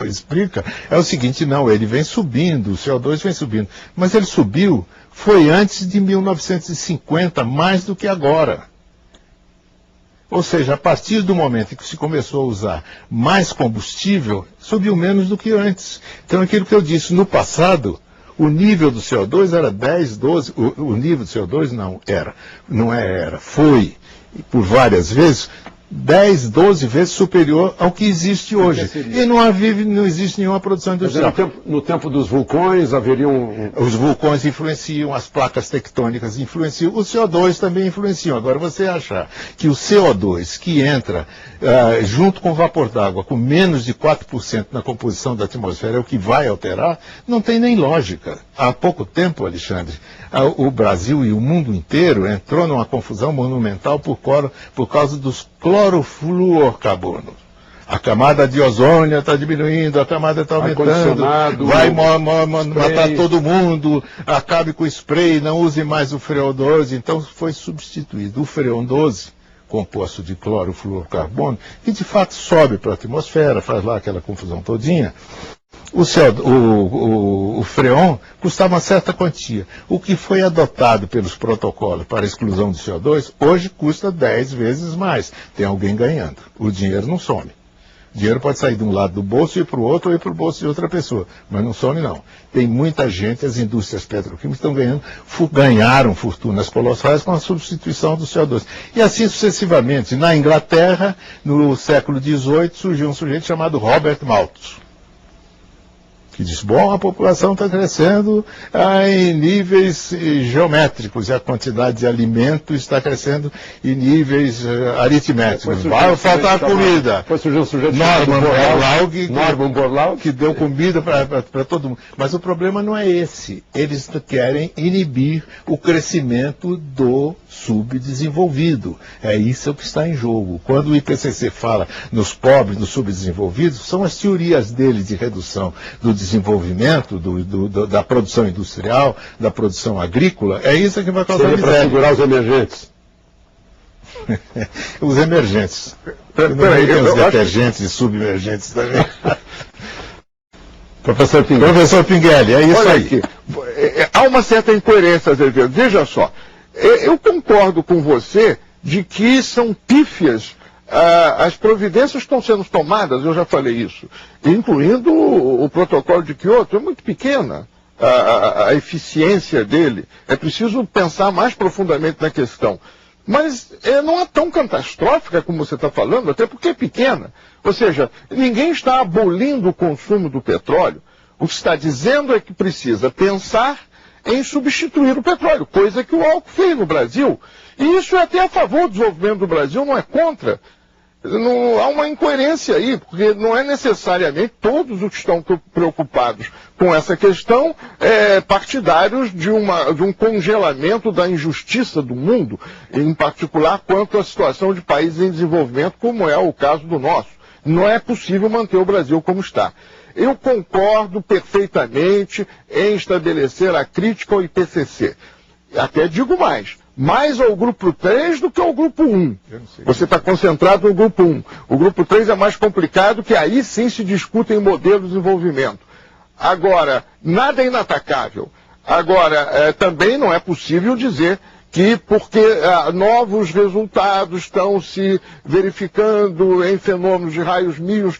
explica é o seguinte: não, ele vem subindo, o CO2 vem subindo, mas ele subiu foi antes de 1950, mais do que agora. Ou seja, a partir do momento em que se começou a usar mais combustível, subiu menos do que antes. Então, aquilo que eu disse, no passado, o nível do CO2 era 10, 12, o nível do CO2 foi, por várias vezes, 10, 12 vezes superior ao que existe hoje. E não existe nenhuma produção industrial. No tempo dos vulcões haveriam... Os vulcões influenciam, as placas tectônicas influenciam, o CO2 também influenciam. Agora, você achar que o CO2 que entra junto com o vapor d'água com menos de 4% na composição da atmosfera é o que vai alterar, não tem nem lógica. Há pouco tempo, Alexandre, o Brasil e o mundo inteiro entrou numa confusão monumental por causa dos clorofluorcarbonos. A camada de ozônio está diminuindo, a camada está aumentando, vai matar todo mundo, acabe com o spray, não use mais o freon 12. Então foi substituído o freon 12, composto de clorofluorcarbono, que de fato sobe para a atmosfera, faz lá aquela confusão todinha. O freon custava uma certa quantia. O que foi adotado pelos protocolos para a exclusão do CO2, hoje custa 10 vezes mais. Tem alguém ganhando. O dinheiro não some. O dinheiro pode sair de um lado do bolso e ir para o outro, ou ir para o bolso de outra pessoa. Mas não some, não. Tem muita gente, as indústrias petroquímicas ganharam fortunas colossais com a substituição do CO2. E assim sucessivamente. Na Inglaterra, no século XVIII, surgiu um sujeito chamado Robert Malthus, que diz, bom, a população está crescendo em níveis geométricos e a quantidade de alimento está crescendo em níveis aritméticos. Vai faltar comida. Foi surgir um sujeito Norman Borlaug, que deu comida para todo mundo. Mas o problema não é esse. Eles querem inibir o crescimento do subdesenvolvido. É isso que está em jogo. Quando o IPCC fala nos pobres, nos subdesenvolvidos, são as teorias dele de redução do desenvolvimento, da produção industrial, da produção agrícola. É isso que vai causar miséria. Para segurar os emergentes. Os emergentes. Peraí, tem os detergentes e submergentes também. Professor Pinguelli, é isso. Olha aí. Aqui. Há uma certa incoerência, Azevedo. Veja só. Eu concordo com você de que são pífias as providências que estão sendo tomadas, eu já falei isso, incluindo o protocolo de Kyoto, é muito pequena a eficiência dele. É preciso pensar mais profundamente na questão. Mas não é tão catastrófica como você está falando, até porque é pequena. Ou seja, ninguém está abolindo o consumo do petróleo. O que está dizendo é que precisa pensar em substituir o petróleo, coisa que o álcool fez no Brasil. E isso é até a favor do desenvolvimento do Brasil, não é contra. Não, há uma incoerência aí, porque não é necessariamente todos os que estão preocupados com essa questão partidários de um congelamento da injustiça do mundo, em particular quanto à situação de países em desenvolvimento, como é o caso do nosso. Não é possível manter o Brasil como está. Eu concordo perfeitamente em estabelecer a crítica ao IPCC. Até digo mais ao grupo 3 do que ao grupo 1. Você está concentrado no grupo 1. O grupo 3 é mais complicado, que aí sim se discutem modelos de desenvolvimento. Agora, nada é inatacável. Agora, também não é possível dizer que porque novos resultados estão se verificando em fenômenos de raios míos,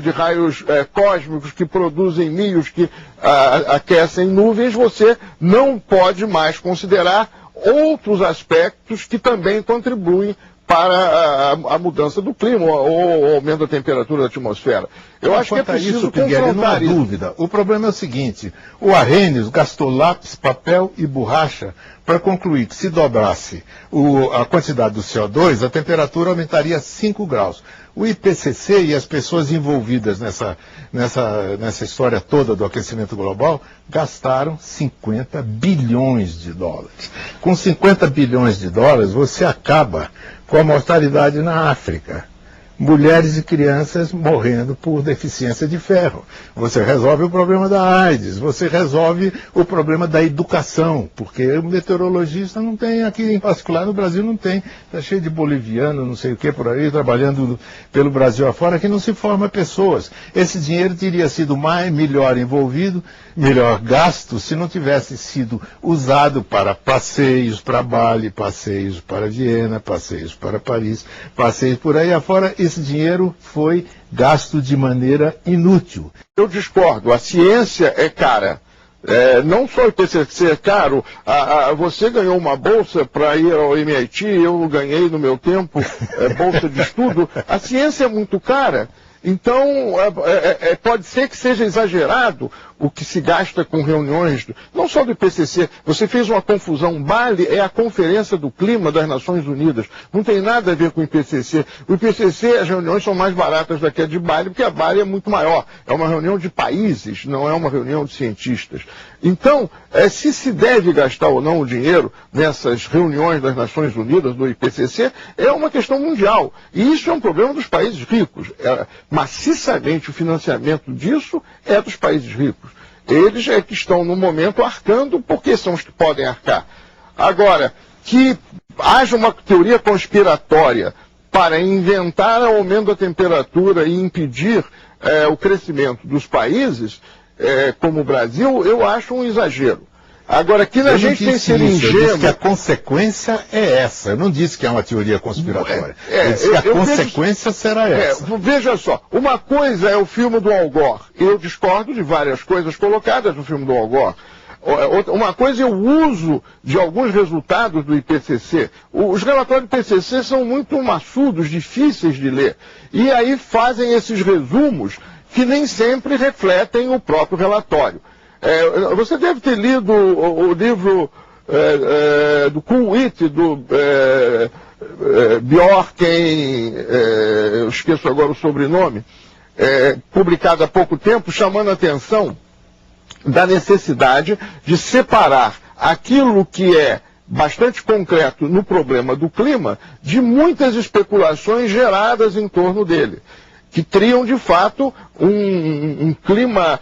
de raios cósmicos que produzem míos que aquecem nuvens, você não pode mais considerar outros aspectos que também contribuem para a mudança do clima ou o aumento da temperatura da atmosfera. Eu acho que é preciso confrontar não há dúvida. O problema é o seguinte: o Arrhenius gastou lápis, papel e borracha para concluir que se dobrasse a quantidade do CO2, a temperatura aumentaria 5 graus. O IPCC e as pessoas envolvidas nessa história toda do aquecimento global gastaram 50 bilhões de dólares. Com 50 bilhões de dólares, você acaba com a mortalidade na África. mulheres e crianças morrendo por deficiência de ferro. Você resolve o problema da AIDS, você resolve o problema da educação, porque o meteorologista não tem aqui, em particular no Brasil não tem, está cheio de boliviano, não sei o que por aí, trabalhando pelo Brasil afora, que não se forma pessoas. Esse dinheiro teria sido melhor envolvido, melhor gasto, se não tivesse sido usado para passeios para Bali, passeios para Viena, passeios para Paris, passeios por aí afora. Esse dinheiro foi gasto de maneira inútil. Eu discordo, a ciência é cara. Não só o IPCC é caro, você ganhou uma bolsa para ir ao MIT, eu ganhei no meu tempo bolsa de estudo. A ciência é muito cara, então pode ser que seja exagerado o que se gasta com reuniões, não só do IPCC, você fez uma confusão. Bali é a Conferência do Clima das Nações Unidas, não tem nada a ver com o IPCC. O IPCC, as reuniões são mais baratas do que a de Bali, porque a Bali é muito maior, é uma reunião de países, não é uma reunião de cientistas. Então, se deve gastar ou não o dinheiro nessas reuniões das Nações Unidas, do IPCC, é uma questão mundial, e isso é um problema dos países ricos. Maciçamente o financiamento disso é dos países ricos. Eles é que estão no momento arcando, porque são os que podem arcar. Agora, que haja uma teoria conspiratória para inventar o aumento da temperatura e impedir o crescimento dos países, como o Brasil, eu acho um exagero. Agora, que a gente tem que ser ingênuo. Eu disse que a consequência é essa. Eu não disse que é uma teoria conspiratória. Eu disse que a consequência será essa. Veja só, uma coisa é o filme do Al Gore. Eu discordo de várias coisas colocadas no filme do Al Gore. Uma coisa é o uso de alguns resultados do IPCC. Os relatórios do IPCC são muito maçudos, difíceis de ler. E aí fazem esses resumos que nem sempre refletem o próprio relatório. Você deve ter lido o livro do Kuwait, do Bjorken, eu esqueço agora o sobrenome, publicado há pouco tempo, chamando a atenção da necessidade de separar aquilo que é bastante concreto no problema do clima de muitas especulações geradas em torno dele, que criam, de fato, um clima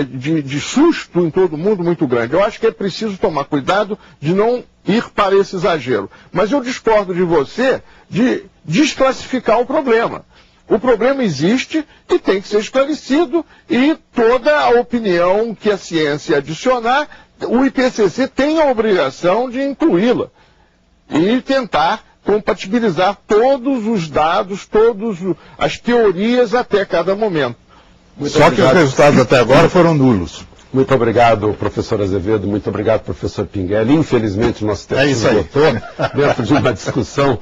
de susto em todo mundo muito grande. Eu acho que é preciso tomar cuidado de não ir para esse exagero. Mas eu discordo de você de desclassificar o problema. O problema existe e tem que ser esclarecido, e toda a opinião que a ciência adicionar, o IPCC tem a obrigação de incluí-la e tentar compatibilizar todos os dados, todas as teorias até cada momento. Só que os resultados até agora foram nulos. Muito obrigado, professor Azevedo. Muito obrigado, professor Pinguelli. Infelizmente, o nosso tempo esgotou dentro de uma discussão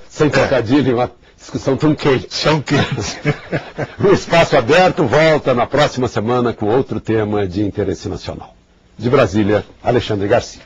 sem trocadilho, uma discussão tão quente. Tão quente. O Espaço Aberto volta na próxima semana com outro tema de interesse nacional. De Brasília, Alexandre Garcia.